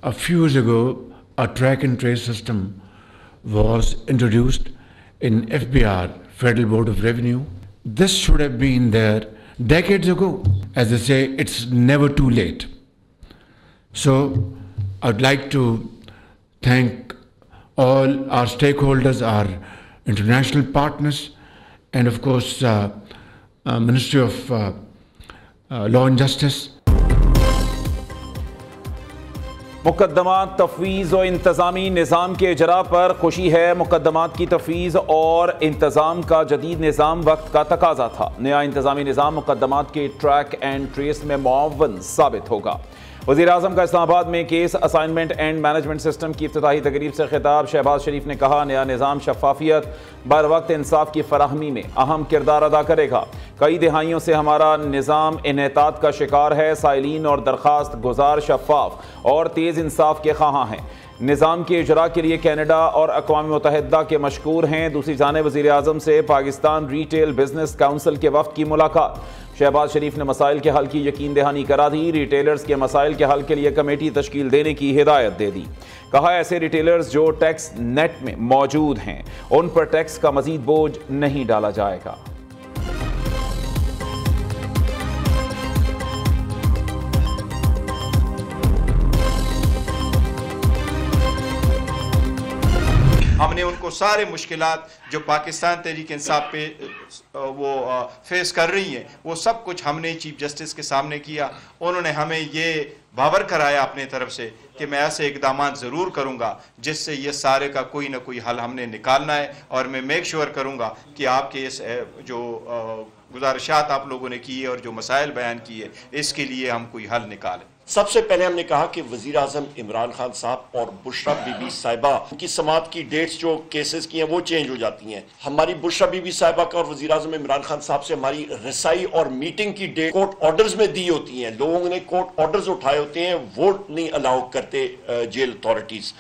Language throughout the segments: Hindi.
a few years ago, a track and trace system was introduced in FBR, Federal Board of Revenue. This should have been there decades ago. As they say, it's never too late. So I'd like to thank all our stakeholders, our international partners, and of course, Ministry of Law and Justice. मुकदमात तफवीज़ और इंतज़ामी निज़ाम के इजरा पर खुशी है। मुकदमात की तफवीज़ और इंतज़ाम का जदीद निज़ाम वक्त का तकाजा था। नया इंतज़ामी निज़ाम मुकदमात के ट्रैक एंड ट्रेस में मुआवन साबित होगा। वज़ीर-ए-आज़म का इस्लामाबाद में case assignment and management system की इफ्तिताही तकरीब से खिताब। शहबाज शरीफ ने कहा, नया निज़ाम शफाफियत बर वक्त इंसाफ की फराहमी में अहम किरदार अदा करेगा। कई दिहाइयों से हमारा निज़ाम इन्हतात का शिकार है। साइलीन और दरख्वास्त गुजार शफाफ और तेज़ इंसाफ के ख़्वाहां हैं। निज़ाम के इजरा के लिए कैनेडा और अक़वाम मुत्तहिदा के मशकूर हैं। दूसरी जानिब वज़ीर-ए-आज़म से पाकिस्तान रिटेल बिजनेस काउंसिल के वफ़द की मुलाकात। शहबाज शरीफ ने मसाइल के हल की यकीन दहानी करा दी। रिटेलर्स के मसाइल के हल के लिए कमेटी तश्कील देने की हिदायत दे दी। कहा, ऐसे रिटेलर्स जो टैक्स नेट में मौजूद हैं उन पर टैक्स का मजीद बोझ नहीं डाला जाएगा। हमने उनको सारे मुश्किलात जो पाकिस्तान तहरीक इंसाफ पे वो फेस कर रही हैं, वो सब कुछ हमने चीफ जस्टिस के सामने किया। उन्होंने हमें ये बावर कराया अपने तरफ से कि मैं ऐसे इकदाम ज़रूर करूँगा जिससे ये सारे का कोई ना कोई हल हमने निकालना है, और मैं मेक श्योर करूँगा कि आपके इस जो गुजारिशात आप लोगों ने की है और जो मसाइल बयान किए, इसके लिए हम कोई हल निकालें। सबसे पहले हमने कहा कि वज़ीर आज़म इमरान खान साहब और बुशरा बीबी साहिबा की समाअत की डेट्स जो केसेस की हैं वो चेंज हो जाती हैं। हमारी बुशरा बीबी साहिबा का और वज़ीर आज़म इमरान खान साहब से हमारी रसाई और मीटिंग की डेट कोर्ट ऑर्डर्स में दी होती हैं। लोगों ने कोर्ट ऑर्डर्स उठाए होते हैं, वो नहीं अलाउ करते jail authorities.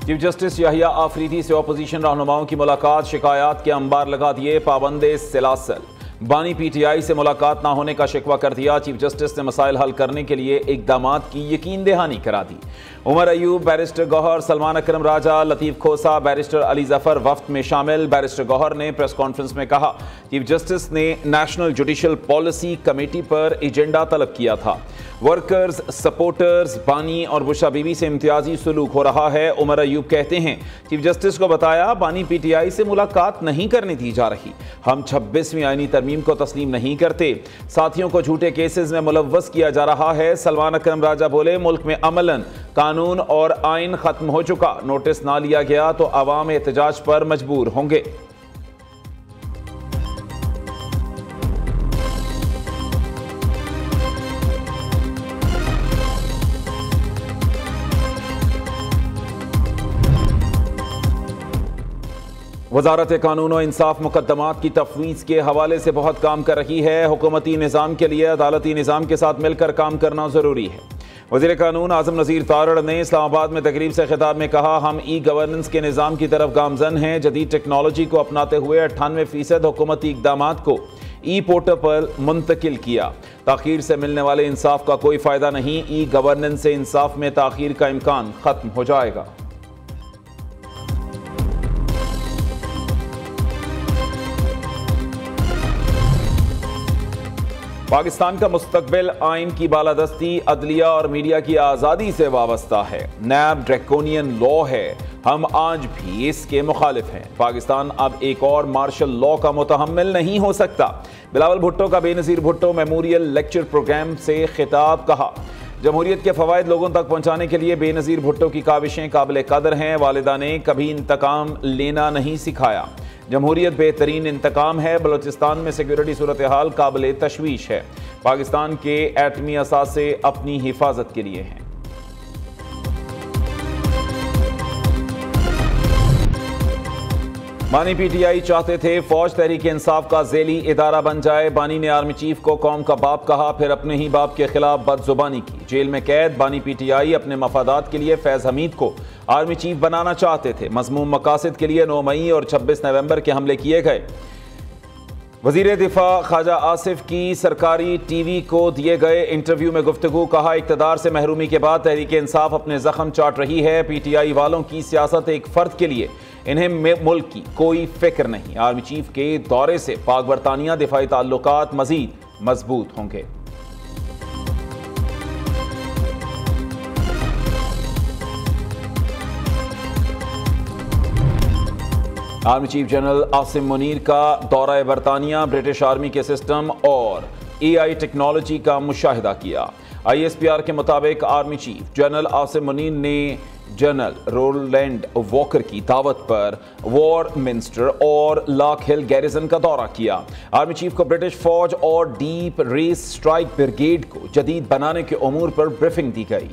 Chief justice Yahya Afridi से अपोजिशन रहनुमाओं की मुलाकात। शिकायत के अंबार लगा दिए। पाबंदे सिलासिल। बानी पीटीआई से मुलाकात ना होने का शिकवा कर दिया। चीफ जस्टिस ने मसाइल हल करने के लिए इकदामात की यकीन दहानी करा दी। उमर अयूब, बैरिस्टर गौहर, सलमान अकरम राजा, लतीफ़ खोसा, बैरिस्टर अली जफ़र वफ्द में शामिल। बैरिस्टर गौहर ने प्रेस कॉन्फ्रेंस में कहा, चीफ जस्टिस ने नेशनल जुडिशल पॉलिसी कमेटी पर एजेंडा तलब किया था। वर्कर्स, सपोर्टर्स, बानी और बुशरा बीबी से इम्तियाजी सलूक हो रहा है। उमर अयूब कहते हैं, चीफ जस्टिस को बताया बानी पीटीआई से मुलाकात नहीं करने दी जा रही। हम 26वीं आईनी तरमीम को तस्लीम नहीं करते। साथियों को झूठे केसेस में मुलव्वस किया जा रहा है। सलमान अकरम राजा बोले, मुल्क में अमलन कानून और आइन खत्म हो चुका। नोटिस ना लिया गया तो अवाम एहतजाज पर मजबूर होंगे। वजारत कानून और इंसाफ मुकदमात की तफवीज़ के हवाले से बहुत काम कर रही है। हुकूमती निज़ाम के लिए अदालती निज़ाम के साथ मिलकर काम करना ज़रूरी है। वज़ीर कानून आज़म नज़ीर तारड़ ने इस्लामाबाद में तकरीब से खिताब में कहा, हम ई गवर्नेंस के निज़ाम की तरफ गामजन हैं। जदीद टेक्नोलॉजी को अपनाते हुए 98% हुकूमती इक़दामात को ई पोर्टल पर मुंतकिल किया। ताख़ीर से मिलने वाले इंसाफ का कोई फ़ायदा नहीं। ई गवर्नेंस से इंसाफ में ताख़ीर का इम्कान ख़त्म हो जाएगा। पाकिस्तान का मुस्तकबिल आइन की बालादस्ती, अदलिया और मीडिया की आज़ादी से वाबस्ता है। नैब ड्रैकोनियन लॉ है। हम आज भी इसके मुखालिफ हैं। पाकिस्तान अब एक और मार्शल लॉ का मुतहम्मिल नहीं हो सकता। बिलावल भुट्टो का Benazir Bhutto memorial lecture programme से खिताब। कहा, जमहूरियत के फ़वाइद लोगों तक पहुँचाने के लिए बेनज़ीर भुट्टो की काविशें काबिल कदर हैं। वालिदा ने कभी इंतकाम लेना नहीं सिखाया। जमहूरियत बेहतरीन इंतकाम है। बलूचिस्तान में सिक्योरिटी सूरत हाल काबिल तशवीश है। पाकिस्तान के एटमी असासे अपनी हिफाजत के लिए हैं। बानी पीटीआई चाहते थे फौज तहरीक इंसाफ का ज़ेली इदारा बन जाए। बानी ने आर्मी चीफ को कौम का बाप कहा, फिर अपने ही बाप के खिलाफ बदजुबानी की। जेल में कैद बानी पीटीआई अपने मफादात के लिए फैज़ हमीद को आर्मी चीफ बनाना चाहते थे। मज़मूम मकासद के लिए 9 मई और 26 नवंबर के हमले किए गए। वज़ीर दिफा ख्वाजा आसिफ की सरकारी टीवी को दिए गए इंटरव्यू में गुफ्तगू। कहा, इक़्तिदार से महरूमी के बाद तहरीक इंसाफ अपने जख्म चाट रही है। PTI वालों की सियासत एक फ़र्द के लिए, इन्हें मुल्क की कोई फिक्र नहीं। आर्मी चीफ के दौरे से पाक बरतानिया दिफाई ताल्लुकात मज़ीद मजबूत होंगे। Army chief general Asim Munir का दौरा बरतानिया, ब्रिटिश आर्मी के सिस्टम और AI टेक्नोलॉजी का मुशाहिदा किया। ISPR के मुताबिक army chief general Asim Munir ने जनरल रोलैंड वॉकर की दावत पर वॉरमिंस्टर और लॉक हिल गैरिजन का दौरा किया। आर्मी चीफ को ब्रिटिश फौज और डीप रेस स्ट्राइक ब्रिगेड को जदीद बनाने के उमूर पर ब्रीफिंग दी गई।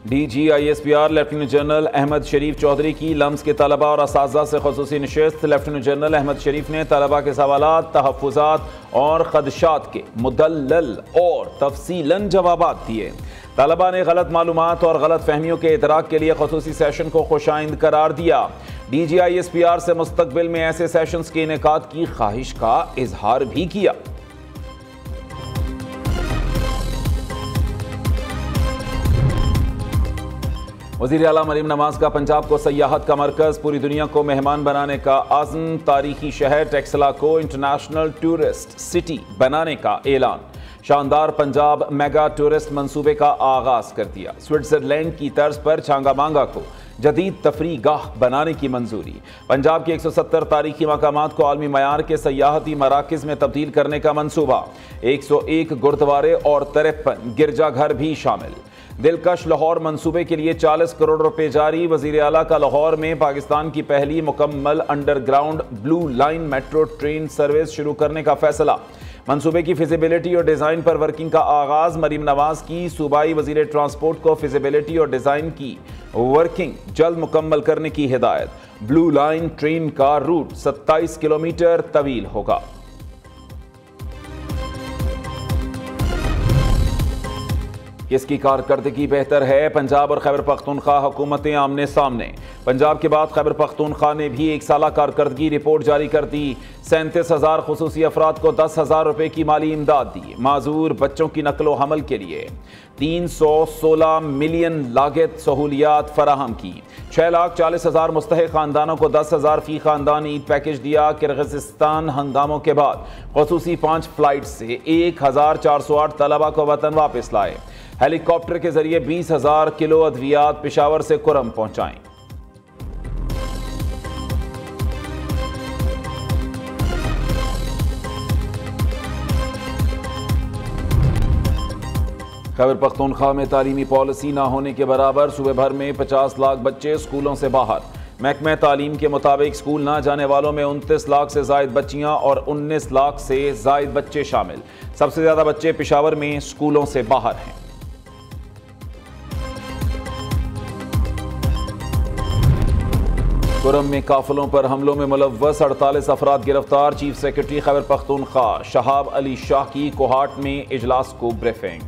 DG ISPR lieutenant general Ahmed Sharif Chaudhry की लम्स के तलबा और असातिज़ा से ख़ुसूसी नशिस्त। लेफ्टिनेंट जनरल अहमद शरीफ ने तलबा के सवालात, तहफ़्फ़ुज़ात और ख़दशात के मुदल्लल और तफसीलन जवाबात दिए। तलबा ने गलत मालूमात और गलत फहमियों के इदराक के लिए ख़ुसूसी सेशन को खुशाइंद करार दिया। DG ISPR से मुस्तक़बिल में ऐसे सेशंस के इनेकाद की ख्वाहिश का इजहार भी किया। वज़ीर आला मरीम नवाज का पंजाब को सयाहत का मरकज, पूरी दुनिया को मेहमान बनाने का आज़म। तारीखी शहर टेक्सला को इंटरनेशनल टूरिस्ट सिटी बनाने का ऐलान। शानदार पंजाब मेगा टूरिस्ट मंसूबे का आगाज कर दिया। स्विट्जरलैंड की तर्ज पर छांगामांगा को जदीद तफरी गाह बनाने की मंजूरी। पंजाब के 170 तारीखी मकामात को आलमी मयार के सयाहती मराकज़ में तब्दील करने का मंसूबा। 101 गुरुद्वारे और 53 गिरजाघर भी शामिल। दिलकश लाहौर मंसूबे के लिए 40 करोड़ रुपए जारी। वज़ीर आला का लाहौर में पाकिस्तान की पहली मुकम्मल underground blue line metro train service शुरू करने का फैसला। मंसूबे की फिजिबिलिटी और डिज़ाइन पर वर्किंग का आगाज। मरीम नवाज की सूबाई वज़ीर ट्रांसपोर्ट को फिजिबिलिटी और डिज़ाइन की वर्किंग जल्द मुकम्मल करने की हिदायत। ब्लू लाइन ट्रेन का रूट 27 किलोमीटर तवील होगा। किसकी कारकर्दगी बेहतर है? पंजाब और खैबर पख्तूनख्वा हुकूमतें आमने सामने। पंजाब के बाद खैबर पख्तूनख्वा ने भी एक साला कारकर्दगी रिपोर्ट जारी कर दी। 37,000 खुसूसी अफराद को 10,000 रुपए की माली इमदाद दी। माजूर बच्चों की नकलो हमल के लिए 316 मिलियन लागत सहूलियात फराहम की। 6,40,000 मुस्तहिक खानदानों को 10,000 फी खानदान ईद पैकेज दिया। किर्गिस्तान हंगामों के बाद खुसूसी 5 फ्लाइट से 1,408 तलबा को वतन वापस लाए। हेलीकॉप्टर के जरिए 20,000 किलो अद्वियात पेशावर से कुरम पहुंचाएं। खैबर पख्तूनख्वा में तालीमी पॉलिसी ना होने के बराबर। सूबे भर में 50 लाख बच्चे स्कूलों से बाहर। महकमा तालीम के मुताबिक स्कूल ना जाने वालों में 29 लाख से जायद बच्चियां और 19 लाख से जायद बच्चे शामिल। सबसे ज्यादा बच्चे पेशावर में स्कूलों से बाहर हैं। कुरम में काफिलों पर हमलों में मुलव्वस 48 अफराद गिरफ्तार। चीफ सेक्रेटरी खैबर पख्तूनख्वा शहाब अली शाह की कोहाट में इजलास को ब्रीफिंग।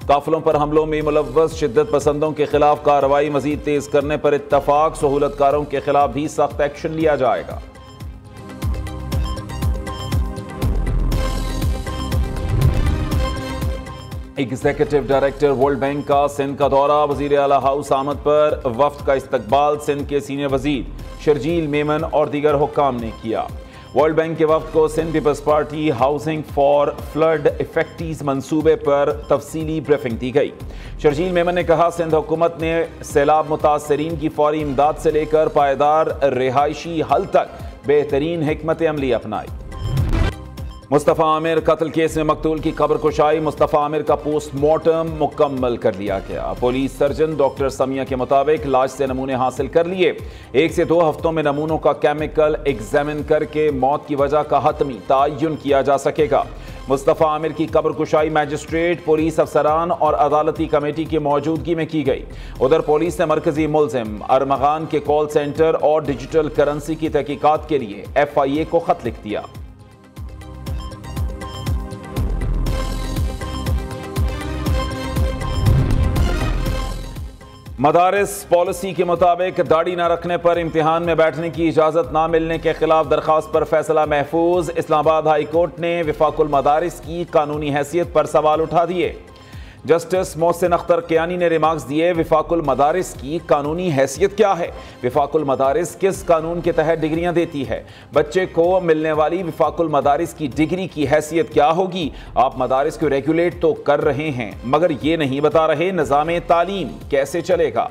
काफिलों पर हमलों में मुलव्वस शिद्दत पसंदों के खिलाफ कार्रवाई मजीद तेज करने पर इत्तफाक। सहूलतकारों के खिलाफ भी सख्त एक्शन लिया जाएगा। एग्जीक्यूटिव डायरेक्टर वर्ल्ड बैंक का सिंध का दौरा। वजीर आला हाउस आमद पर वफ्द का इस्तकबाल सिंध के सीनियर वजीर शर्जील मेमन और दीगर हुक्काम ने किया। वर्ल्ड बैंक के वफ्द को Sindh peoples party housing for flood affectees मंसूबे पर तफसीली ब्रीफिंग दी गई। शर्जील मेमन ने कहा, सिंध हुकूमत ने सैलाब मुतासरीन की फौरी इमदाद से लेकर पायदार रिहायशी हल तक बेहतरीन हिकमत अमली अपनाई। मुस्तफ़ा आमिर कत्ल केस में मकतूल की खबर कुशाई। मुस्तफ़ा आमिर का पोस्टमार्टम मुकम्मल कर लिया गया। पुलिस सर्जन डॉक्टर समिया के मुताबिक लाश से नमूने हासिल कर लिए। 1 से 2 हफ्तों में नमूनों का केमिकल एग्जामिन करके मौत की वजह का हतमी तयन किया जा सकेगा। मुस्तफ़ा आमिर की कब्र कुशाई मैजिस्ट्रेट, पुलिस अफसरान और अदालती कमेटी की मौजूदगी में की गई। उधर पुलिस ने मरकजी मुलजिम अरमगान के कॉल सेंटर और डिजिटल करेंसी की तहकीकात के लिए FIA को खत लिख दिया। मदारिस पॉलिसी के मुताबिक दाढ़ी न रखने पर इम्तिहान में बैठने की इजाज़त न मिलने के खिलाफ दरख्वास्त पर फैसला महफूज। इस्लामाबाद हाई कोर्ट ने वफाकुल मदारिस की कानूनी हैसियत पर सवाल उठा दिए। जस्टिस मोहसिन अख्तर कियानी ने रिमार्क्स दिए, वफाकुल मदारिस की कानूनी हैसियत क्या है? वफाकुल मदारिस किस कानून के तहत डिग्रियां देती है? बच्चे को मिलने वाली वफाकुल मदारिस की डिग्री की हैसियत क्या होगी? आप मदारिस को रेगुलेट तो कर रहे हैं मगर ये नहीं बता रहे निज़ाम तालीम कैसे चलेगा।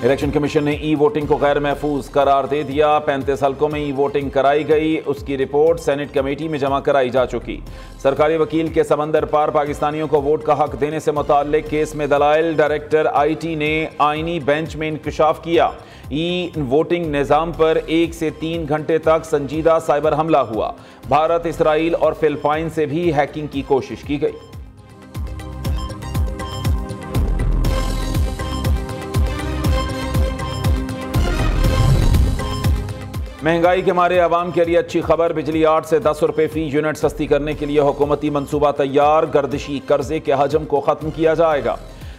इलेक्शन कमीशन ने ई वोटिंग को गैर महफूज करार दे दिया। 35 हलकों में ई वोटिंग कराई गई, उसकी रिपोर्ट सेनेट कमेटी में जमा कराई जा चुकी। सरकारी वकील के समंदर पार पाकिस्तानियों को वोट का हक देने से मुताल्लिक केस में दलाइल डायरेक्टर IT ने आईनी बेंच में इंकशाफ किया। ई वोटिंग निज़ाम पर 1 से 3 घंटे तक संजीदा साइबर हमला हुआ। भारत, इसराइल और फिलिपाइन से भी हैकिंग की कोशिश की गई। महंगाई के मारे आवाम के लिए अच्छी खबर, बिजली 8 से 10 रुपए फी यूनिट सस्ती करने के लिए हुकूमती मंसूबा तैयार। गर्दिशी कर्जे के हजम को खत्म किया जाएगा।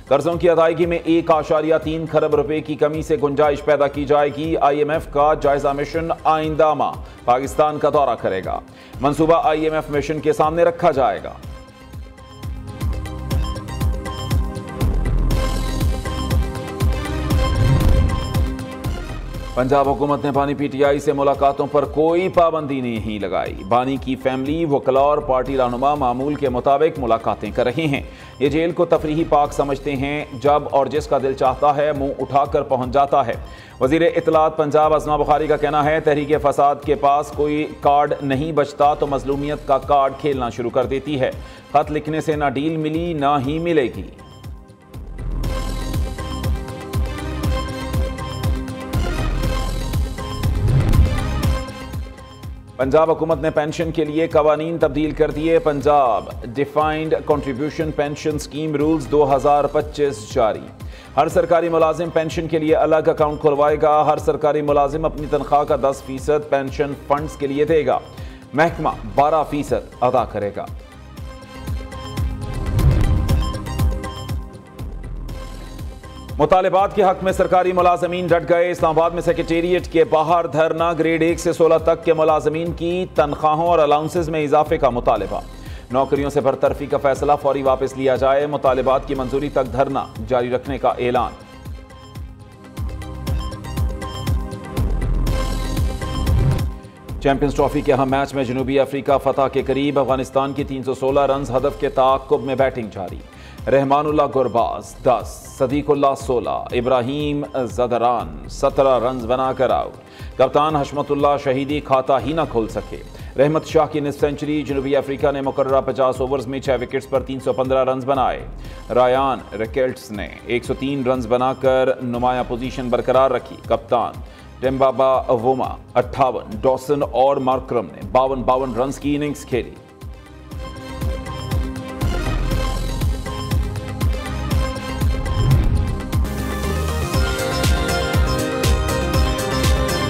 कर्जों की अदायगी में 1.3 खरब रुपए की कमी से गुंजाइश पैदा की जाएगी। IMF का जायजा मिशन आइंदा माह पाकिस्तान का दौरा करेगा। मंसूबा IMF मिशन के सामने रखा जाएगा। पंजाब हुकूमत ने बानी PTI से मुलाकातों पर कोई पाबंदी नहीं लगाई। बानी की फैमिली, वकला और पार्टी रहनुमा मामूल के मुताबिक मुलाकातें कर रहे हैं। ये जेल को तफरीही पार्क समझते हैं, जब और जिसका दिल चाहता है मुंह उठाकर पहुंच जाता है। वजीर इत्तलात पंजाब अज़मा बुखारी का कहना है, तहरीक फसाद के पास कोई कार्ड नहीं बचता तो मजलूमियत का कार्ड खेलना शुरू कर देती है। खत लिखने से ना डील मिली ना ही मिलेगी। पंजाब हुकूमत ने पेंशन के लिए कवानीन तब्दील कर दिए। Punjab defined contribution pension scheme rules 2025 जारी। हर सरकारी मुलाजिम पेंशन के लिए अलग अकाउंट खुलवाएगा। हर सरकारी मुलाजिम अपनी तनख्वाह का 10% पेंशन फंड्स के लिए देगा। महकमा 12% अदा करेगा। मुतालिबात के हक में सरकारी मुलाजमीन डट गए। इस्लामाबाद में सेक्रेटेरिएट के बाहर धरना। ग्रेड 1 से 16 तक के मुलाजमीन की तनख्वाहों और अलाउंसेस में इजाफे का मुतालिबा। नौकरियों से बरतरफी का फैसला फौरी वापस लिया जाए। मुतालिबात की मंजूरी तक धरना जारी रखने का ऐलान। चैंपियंस ट्रॉफी के अहम मैच में जनूबी अफ्रीका फतह के करीब। अफगानिस्तान की 316 रन हदफ के ताक़ुब में बैटिंग जारी। रहमानुल्लाह गुरबाज 10, सदीकुल्लाह 16, इब्राहिम ज़दरान 17 रन बनाकर आउट। कप्तान हशमतुल्लाह शहीदी खाता ही न खोल सके। रहमत शाह की निस्फ सेंचुरी। जनूबी अफ्रीका ने मुकर्ररा 50 ओवर्स में 6 विकेट्स पर 315 रन बनाए। रायान रिकेल्ट्स ने 103 रन बनाकर नुमाया पोजीशन बरकरार रखी। कप्तान टेम्बाबा वोमा 58, डॉसन और मार्क्रम ने 52 रन की इनिंग्स खेली।